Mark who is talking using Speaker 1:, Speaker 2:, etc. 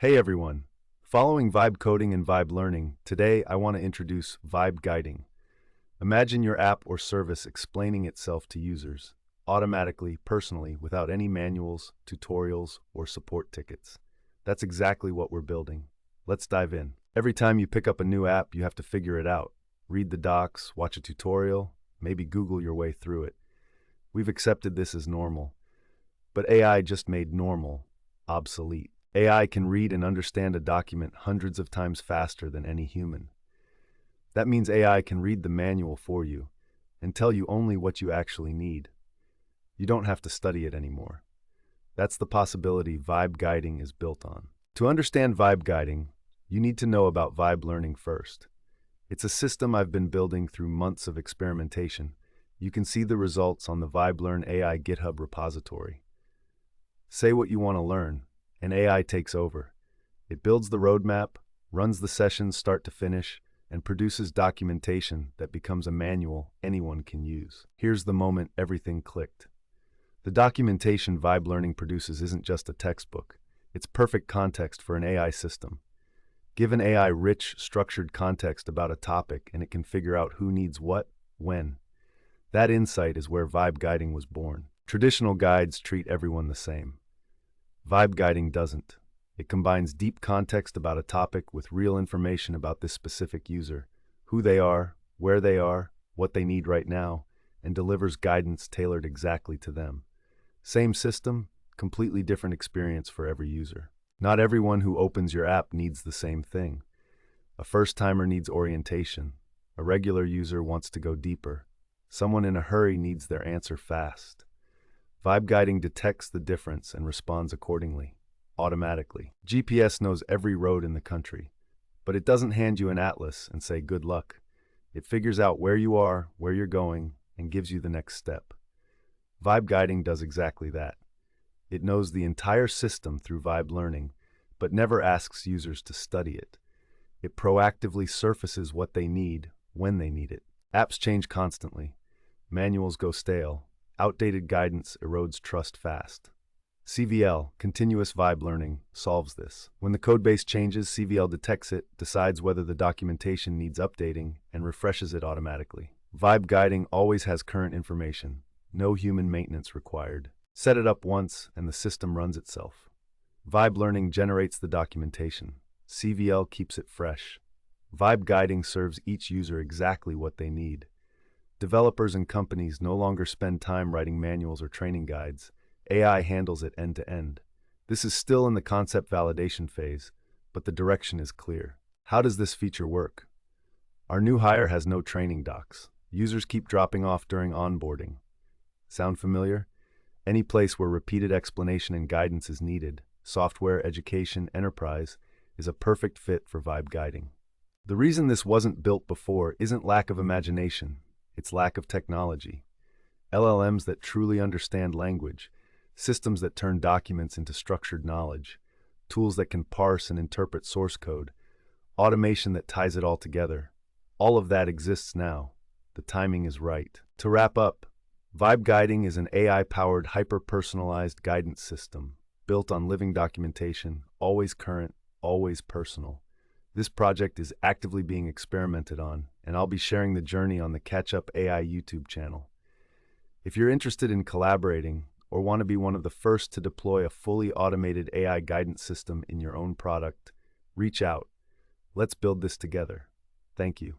Speaker 1: Hey everyone! Following vibe coding and vibe learning, today I want to introduce vibe guiding. Imagine your app or service explaining itself to users, automatically, personally, without any manuals, tutorials, or support tickets. That's exactly what we're building. Let's dive in. Every time you pick up a new app, you have to figure it out. Read the docs, watch a tutorial, maybe Google your way through it. We've accepted this as normal, but AI just made normal obsolete. AI can read and understand a document hundreds of times faster than any human. That means AI can read the manual for you and tell you only what you actually need. You don't have to study it anymore. That's the possibility vibe guiding is built on. To understand vibe guiding, you need to know about vibe learning first. It's a system I've been building through months of experimentation. You can see the results on the VibeLearn AI GitHub repository. Say what you want to learn, and AI takes over. It builds the roadmap, runs the sessions start to finish, and produces documentation that becomes a manual anyone can use. Here's the moment everything clicked. The documentation Vibe Learning produces isn't just a textbook. It's perfect context for an AI system. Give an AI rich, structured context about a topic and it can figure out who needs what, when. That insight is where vibe guiding was born. Traditional guides treat everyone the same. Vibe guiding doesn't. It combines deep context about a topic with real information about this specific user, who they are, where they are, what they need right now, and delivers guidance tailored exactly to them. Same system, completely different experience for every user. Not everyone who opens your app needs the same thing. A first-timer needs orientation. A regular user wants to go deeper. Someone in a hurry needs their answer fast. Vibe guiding detects the difference and responds accordingly, automatically. GPS knows every road in the country, but it doesn't hand you an atlas and say good luck. It figures out where you are, where you're going, and gives you the next step. Vibe guiding does exactly that. It knows the entire system through vibe learning, but never asks users to study it. It proactively surfaces what they need when they need it. Apps change constantly. Manuals go stale. Outdated guidance erodes trust fast. CVL, Continuous Vibe Learning, solves this. When the codebase changes, CVL detects it, decides whether the documentation needs updating, and refreshes it automatically. Vibe guiding always has current information. No human maintenance required. Set it up once, and the system runs itself. Vibe Learning generates the documentation. CVL keeps it fresh. Vibe guiding serves each user exactly what they need. Developers and companies no longer spend time writing manuals or training guides. AI handles it end to end. This is still in the concept validation phase, but the direction is clear. How does this feature work? Our new hire has no training docs. Users keep dropping off during onboarding. Sound familiar? Any place where repeated explanation and guidance is needed, software, education, enterprise, is a perfect fit for vibe guiding. The reason this wasn't built before isn't lack of imagination, it's lack of technology. LLMs that truly understand language, systems that turn documents into structured knowledge, tools that can parse and interpret source code, automation that ties it all together. All of that exists now. The timing is right. To wrap up, Vibe Guiding is an AI-powered, hyper-personalized guidance system built on living documentation, always current, always personal. This project is actively being experimented on, and I'll be sharing the journey on the Catch Up AI YouTube channel. If you're interested in collaborating or want to be one of the first to deploy a fully automated AI guidance system in your own product, reach out. Let's build this together. Thank you.